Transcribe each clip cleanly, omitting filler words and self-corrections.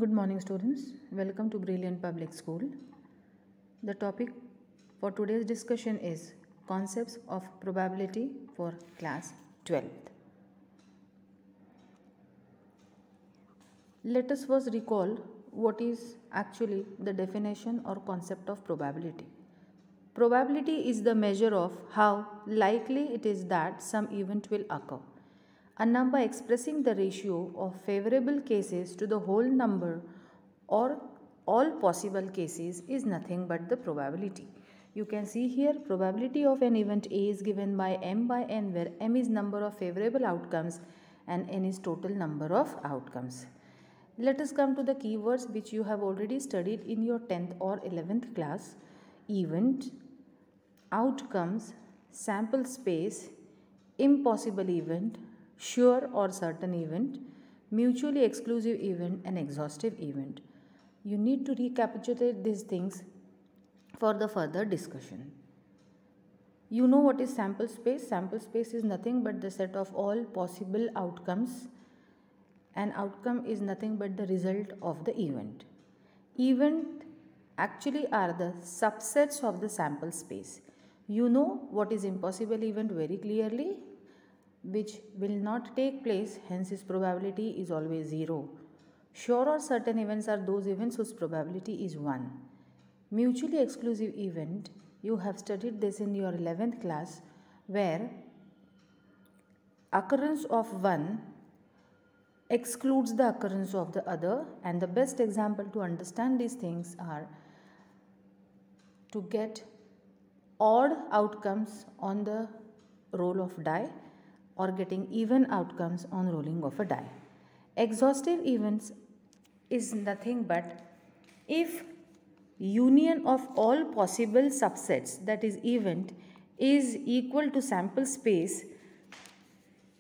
Good morning, students. Welcome to Brilliant Public School. The topic for today's discussion is concepts of probability for class 12th. Let us first recall what is actually the definition or concept of probability. Probability is the measure of how likely it is that some event will occur. A number expressing the ratio of favorable cases to the whole number or all possible cases is nothing but the probability. You can see here probability of an event A is given by m by n, where m is number of favorable outcomes and n is total number of outcomes. Let us come to the keywords which you have already studied in your 10th or 11th class. Event, outcomes, sample space, impossible event, sure or certain event, mutually exclusive event and exhaustive event. You need to recapitulate these things for the further discussion. You know what is sample space? Sample space is nothing but the set of all possible outcomes, and outcome is nothing but the result of the event. Event actually are the subsets of the sample space. You know what is impossible event very clearly, which will not take place, hence its probability is always 0. Sure or certain events are those events whose probability is 1. Mutually exclusive event, you have studied this in your 11th class, where occurrence of one excludes the occurrence of the other, and the best example to understand these things are to get odd outcomes on the roll of die or getting even outcomes on rolling of a die. Exhaustive events is nothing but if union of all possible subsets, that is event, is equal to sample space,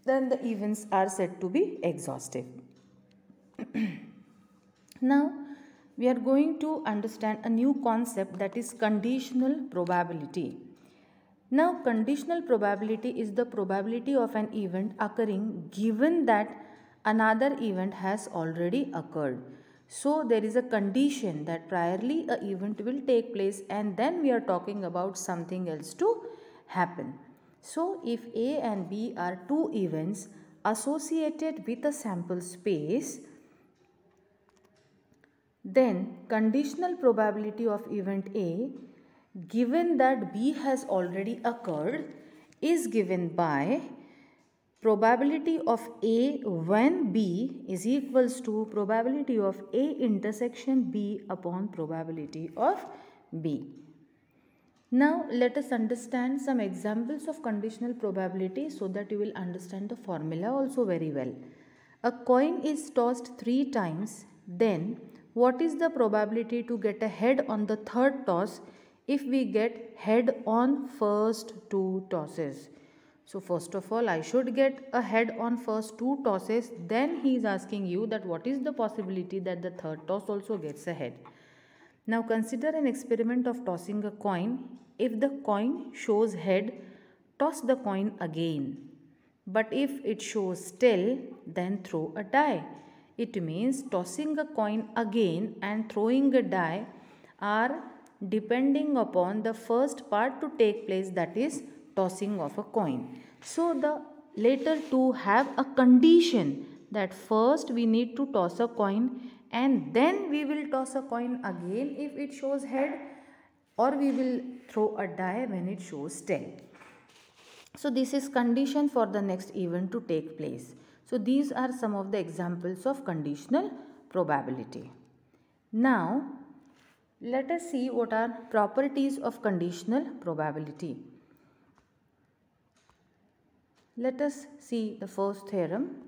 then the events are said to be exhaustive. Now we are going to understand a new concept, that is conditional probability. Now, conditional probability is the probability of an event occurring given that another event has already occurred. So, there is a condition that priorly a event will take place, and then we are talking about something else to happen. So, if A and B are two events associated with a sample space, then conditional probability of event A given that B has already occurred is given by probability of A when B is equals to probability of A intersection B upon probability of B. Now let us understand some examples of conditional probability so that you will understand the formula also very well. A coin is tossed 3 times, then what is the probability to get a head on the third toss if we get head on first 2 tosses? So first of all, I should get a head on first 2 tosses. Then he is asking you that what is the possibility that the third toss also gets a head. Now consider an experiment of tossing a coin. If the coin shows head, toss the coin again. But if it shows tail, then throw a die. It means tossing a coin again and throwing a die are depending upon the first part to take place, that is tossing of a coin. So the later two have a condition that first we need to toss a coin and then we will toss a coin again if it shows head, or we will throw a die when it shows tail. So this is condition for the next event to take place. So these are some of the examples of conditional probability. Now let us see what are properties of conditional probability. Let us see the first theorem.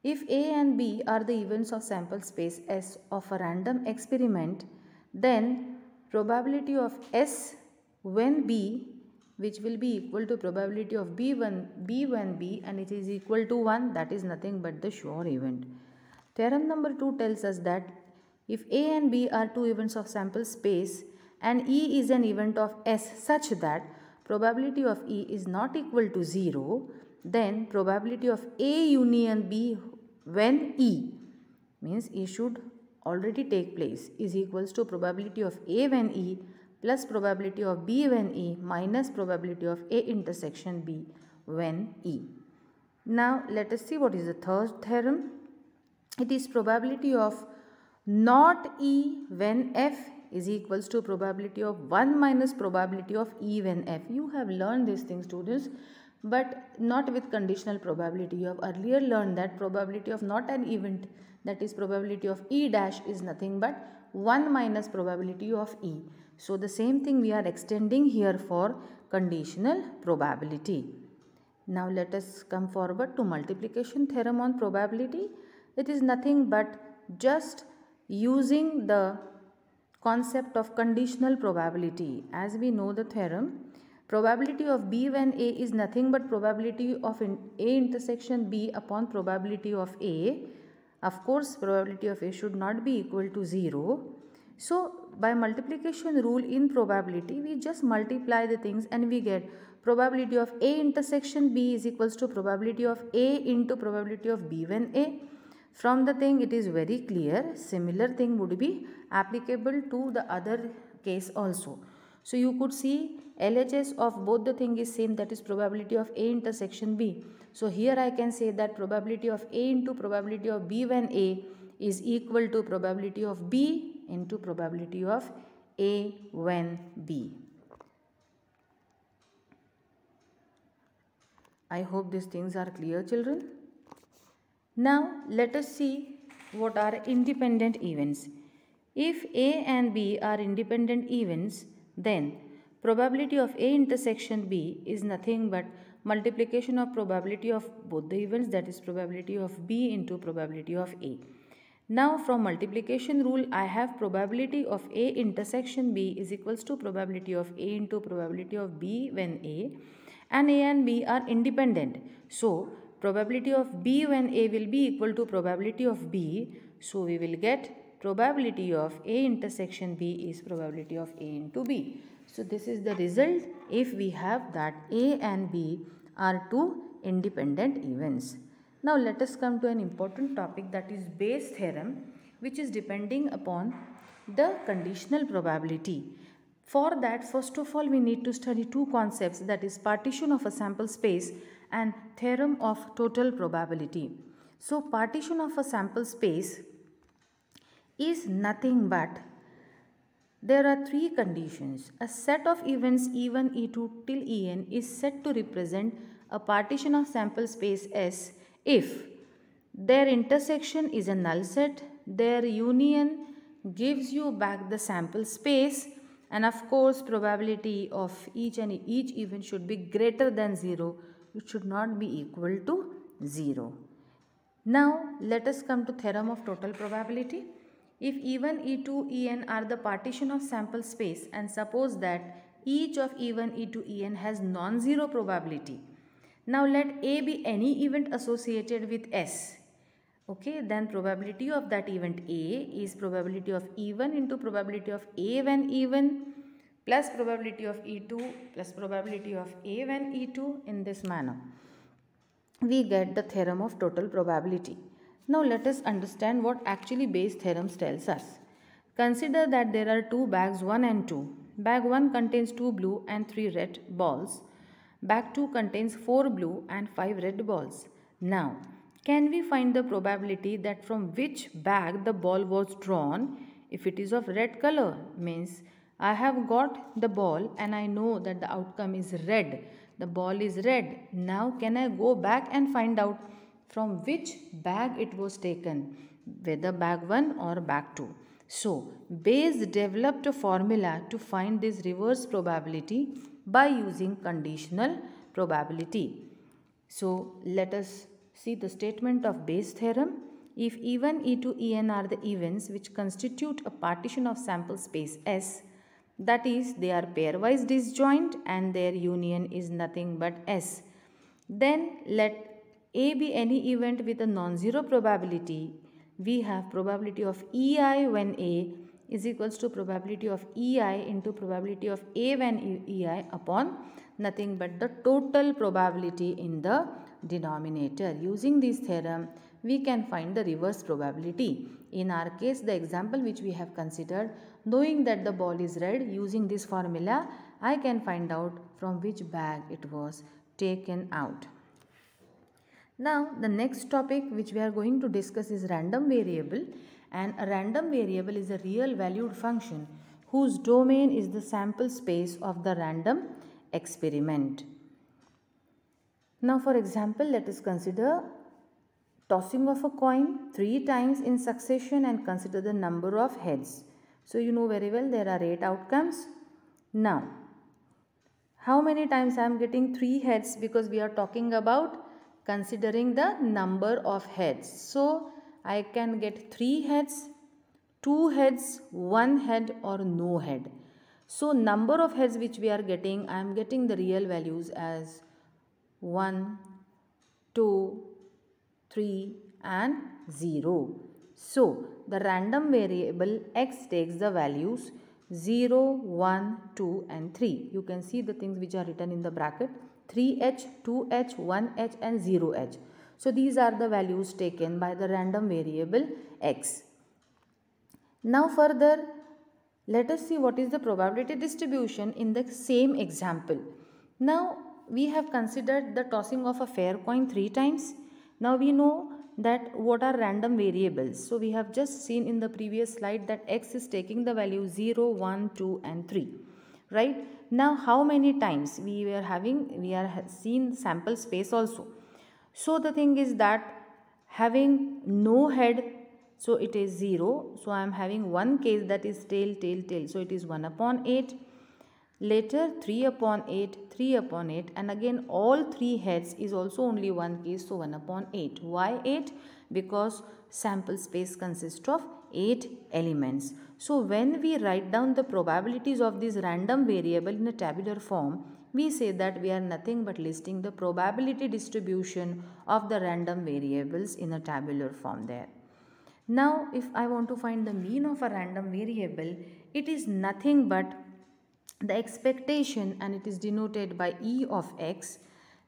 If A and B are the events of sample space S of a random experiment, then probability of S when B, which will be equal to probability of B when B and it is equal to 1, that is nothing but the sure event. Theorem number 2 tells us that if A and B are two events of sample space and E is an event of S such that probability of E is not equal to 0, then probability of A union B when E means E should already take place, is equals to probability of A when E plus probability of B when E minus probability of A intersection B when E. Now let us see what is the third theorem. It is probability of not E when F is equals to probability of 1 minus probability of E when F. You have learned these things, students, but not with conditional probability. You have earlier learned that probability of not an event, that is probability of E dash, is nothing but 1 minus probability of E. So the same thing we are extending here for conditional probability. Now let us come forward to multiplication theorem on probability. It is nothing but just using the concept of conditional probability. As we know the theorem, probability of B when A is nothing but probability of A intersection B upon probability of A. Of course, probability of A should not be equal to 0. So by multiplication rule in probability, we just multiply the things and we get probability of A intersection B is equals to probability of A into probability of B when A. From the thing it is very clear, similar thing would be applicable to the other case also. So you could see LHS of both the thing is same, that is probability of A intersection B. So here I can say that probability of A into probability of B when A is equal to probability of B into probability of A when B. I hope these things are clear, children. Now let us see what are independent events. If A and B are independent events, then probability of A intersection B is nothing but multiplication of probability of both the events, that is probability of B into probability of A. Now from multiplication rule I have probability of A intersection B is equals to probability of A into probability of B when A, and A and B are independent. So probability of B when A will be equal to probability of B. So we will get probability of A intersection B is probability of A into B. So this is the result if we have that A and B are two independent events. Now let us come to an important topic, that is Bayes theorem, which is depending upon the conditional probability. For that, first of all, we need to study two concepts, that is partition of a sample space and theorem of total probability. So partition of a sample space is nothing but there are three conditions. A set of events E1, E2 till En is said to represent a partition of sample space S if their intersection is a null set, their union gives you back the sample space, and of course probability of each event should be greater than 0. It should not be equal to 0. Now let us come to theorem of total probability. If E1, E2, En are the partition of sample space and suppose that each of E1, E2, En has non-zero probability. Now let A be any event associated with S. Okay, then probability of that event A is probability of E1 into probability of A when E1 plus probability of E2 plus probability of A when E2. In this manner we get the theorem of total probability. Now let us understand what actually Bayes theorem tells us. Consider that there are two bags 1 and 2. Bag 1 contains 2 blue and 3 red balls. Bag 2 contains 4 blue and 5 red balls. Now can we find the probability that from which bag the ball was drawn? If it is of red color, means I have got the ball and I know that the outcome is red. The ball is red. Now can I go back and find out from which bag it was taken, whether bag 1 or bag 2. So Bayes developed a formula to find this reverse probability by using conditional probability. So let us see the statement of Bayes theorem. If E1, E2, En are the events which constitute a partition of sample space S, that is they are pairwise disjoint and their union is nothing but S, then let A be any event with a non-zero probability. We have probability of EI when A is equals to probability of EI into probability of A when EI upon nothing but the total probability in the denominator. Using this theorem, we can find the reverse probability. In our case, the example which we have considered, knowing that the ball is red, using this formula, I can find out from which bag it was taken out. Now, the next topic which we are going to discuss is random variable, and a random variable is a real valued function whose domain is the sample space of the random experiment. Now, for example, let us consider tossing of a coin 3 times in succession and consider the number of heads. So, you know very well there are 8 outcomes. Now, how many times I am getting 3 heads, because we are talking about considering the number of heads. So, I can get 3 heads, 2 heads, 1 head or no head. So, number of heads which we are getting, I am getting the real values as 1, 2, 3 and 0. So, the random variable x takes the values 0, 1, 2 and 3. You can see the things which are written in the bracket: 3h, 2h, 1h and 0h. So, these are the values taken by the random variable x. Now, further, let us see what is the probability distribution in the same example. Now, we have considered the tossing of a fair coin 3 times. Now, we know that what are random variables. So, we have just seen in the previous slide that x is taking the value 0, 1, 2 and 3. Right? Now, how many times we are seeing sample space also. So, the thing is that having no head, so it is 0. So, I am having one case, that is tail, tail, tail. So, it is 1 upon 8. Later 3 upon 8, 3 upon 8 and again all 3 heads is also only one case, so 1 upon 8. Why 8? Because sample space consists of 8 elements. So when we write down the probabilities of this random variable in a tabular form, we say that we are nothing but listing the probability distribution of the random variables in a tabular form there. Now if I want to find the mean of a random variable, it is nothing but the expectation, and it is denoted by E of x.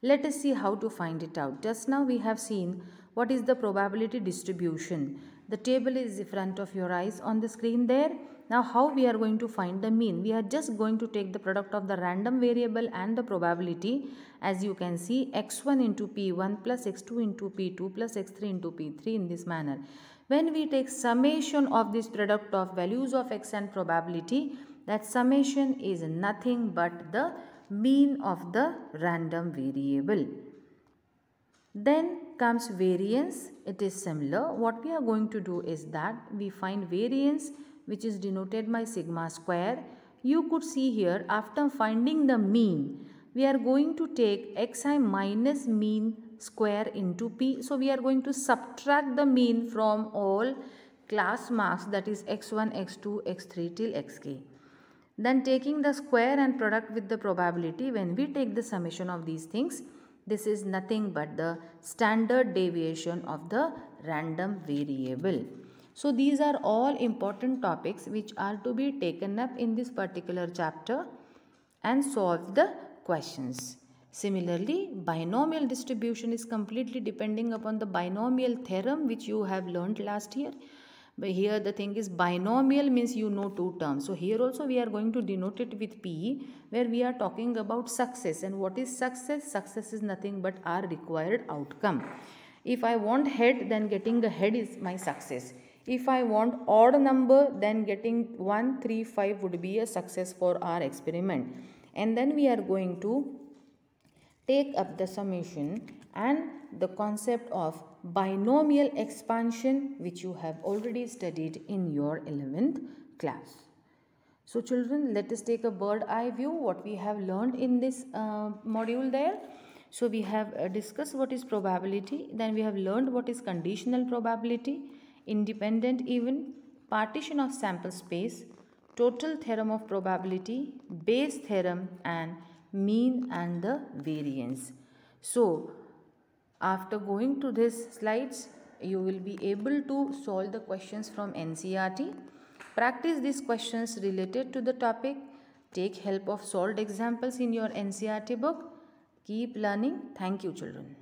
Let us see how to find it out. Just now we have seen what is the probability distribution. The table is in front of your eyes on the screen there. Now how we are going to find the mean? We are just going to take the product of the random variable and the probability. As you can see, x1 into p1 plus x2 into p2 plus x3 into p3 in this manner. When we take summation of this product of values of x and probability, that summation is nothing but the mean of the random variable. Then comes variance. It is similar. What we are going to do is that we find variance, which is denoted by sigma square. You could see here, after finding the mean, we are going to take xi minus mean square into p. So we are going to subtract the mean from all class marks, that is x1, x2, x3 till xk. Then taking the square and product with the probability, when we take the summation of these things, this is nothing but the standard deviation of the random variable. So these are all important topics which are to be taken up in this particular chapter and solve the questions. Similarly, binomial distribution is completely depending upon the binomial theorem which you have learnt last year. But here the thing is, binomial means you know two terms. So here also we are going to denote it with P, where we are talking about success. And what is success? Success is nothing but our required outcome. If I want head, then getting the head is my success. If I want odd number, then getting 1, 3, 5 would be a success for our experiment. And then we are going to take up the summation and the concept of binomial expansion, which you have already studied in your 11th class. So children, let us take a bird eye view what we have learned in this module there. So we have discussed what is probability, then we have learned what is conditional probability, independent even, partition of sample space, total theorem of probability, Bayes theorem and mean and the variance. So after going to these slides, you will be able to solve the questions from NCERT. Practice these questions related to the topic. Take help of solved examples in your NCERT book. Keep learning. Thank you, children.